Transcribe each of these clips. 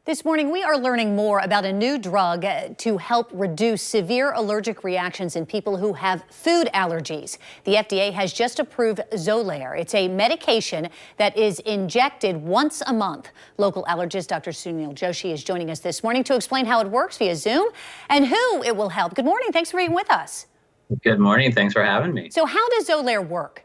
This morning, we are learning more about a new drug to help reduce severe allergic reactions in people who have food allergies. The FDA has just approved Xolair. It's a medication that is injected once a month. Local allergist Dr. Sunil Joshi is joining us this morning to explain how it works via Zoom and who it will help. Good morning. Thanks for being with us. Good morning. Thanks for having me. So how does Xolair work?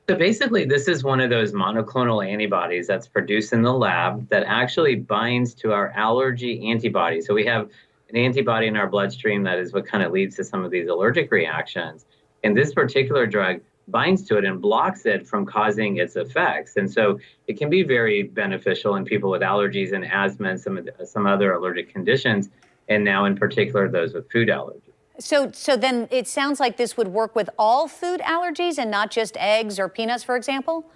So basically, this is one of those monoclonal antibodies that's produced in the lab that actually binds to our allergy antibody. So we have an antibody in our bloodstream that is what kind of leads to some of these allergic reactions. And this particular drug binds to it and blocks it from causing its effects. And so it can be very beneficial in people with allergies and asthma and some other allergic conditions, and now in particular those with food allergies. So then it sounds like this would work with all food allergies and not just eggs or peanuts, for example?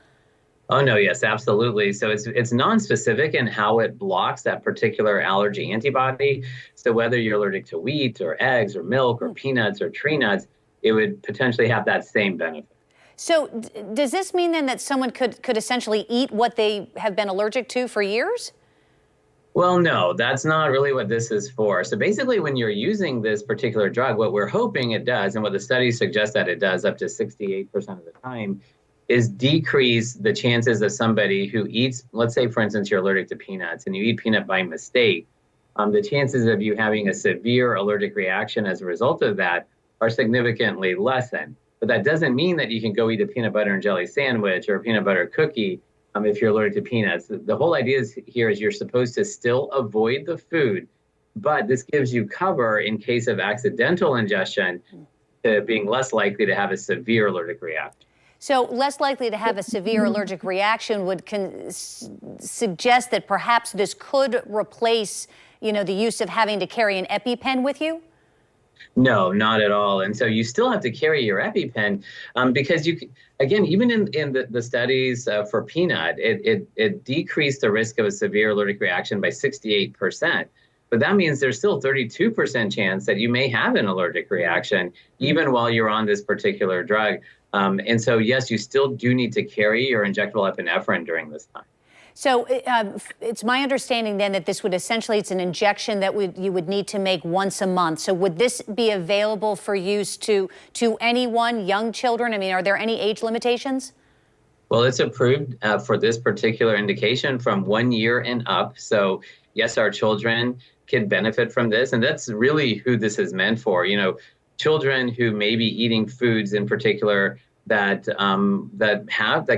Oh, no, yes, absolutely. So it's non-specific in how it blocks that particular allergy antibody. So whether you're allergic to wheat or eggs or milk or peanuts or tree nuts, it would potentially have that same benefit. So does this mean then that someone could essentially eat what they have been allergic to for years? Well, no, that's not really what this is for. So basically, when you're using this particular drug, what we're hoping it does, and what the studies suggest that it does up to 68% of the time, is decrease the chances of somebody who eats, let's say, for instance, you're allergic to peanuts and you eat peanut by mistake, the chances of you having a severe allergic reaction as a result of that are significantly lessened. But that doesn't mean that you can go eat a peanut butter and jelly sandwich or a peanut butter cookie if you're allergic to peanuts. The whole idea here is you're supposed to still avoid the food, but this gives you cover in case of accidental ingestion to being less likely to have a severe allergic reaction. So less likely to have a severe allergic reaction would suggest that perhaps this could replace, the use of having to carry an EpiPen with you? No, not at all. And so you still have to carry your EpiPen because again, even in the studies for peanut, it decreased the risk of a severe allergic reaction by 68%. But that means there's still 32% chance that you may have an allergic reaction even while you're on this particular drug. And so, yes, you still do need to carry your injectable epinephrine during this time. So it's my understanding then that this would essentially, it's an injection that you would need to make once a month. So would this be available for use to anyone, young children? I mean, are there any age limitations? Well, it's approved for this particular indication from 1 year and up. So yes, our children can benefit from this. And that's really who this is meant for. Children who may be eating foods in particular that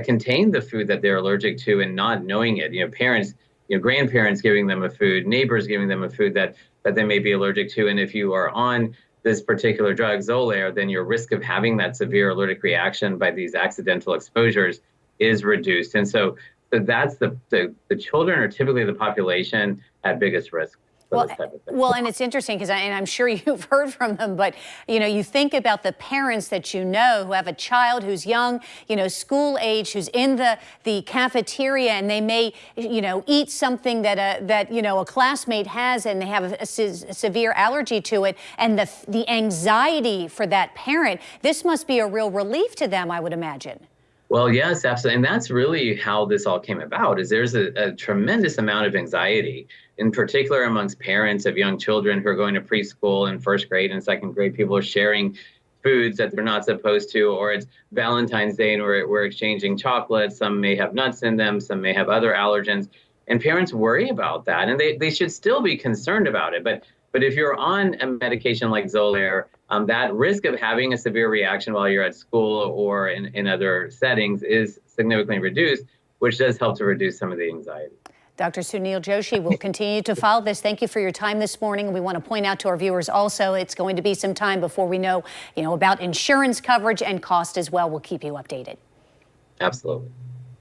contain the food that they're allergic to and not knowing it. Parents, grandparents giving them a food, neighbors giving them a food that they may be allergic to. And if you are on this particular drug, Xolair, then your risk of having that severe allergic reaction by these accidental exposures is reduced. And so that's the children are typically the population at biggest risk. Well, and it's interesting because I'm sure you've heard from them, but, you think about the parents that who have a child who's young, school age, who's in the cafeteria, and they may, eat something that a classmate has and they have a severe allergy to it. And the anxiety for that parent, this must be a real relief to them, I would imagine. Well, yes, absolutely. And that's really how this all came about, is there's a tremendous amount of anxiety, in particular amongst parents of young children who are going to preschool and first grade and second grade. People are sharing foods that they're not supposed to, or it's Valentine's Day and we're exchanging chocolates. Some may have nuts in them, some may have other allergens. And parents worry about that, and they should still be concerned about it. But if you're on a medication like Xolair, that risk of having a severe reaction while you're at school or in other settings is significantly reduced, which does help to reduce some of the anxiety. Dr. Sunil Joshi will continue to follow this. Thank you for your time this morning. We want to point out to our viewers also, it's going to be some time before we know, about insurance coverage and cost as well. We'll keep you updated. Absolutely.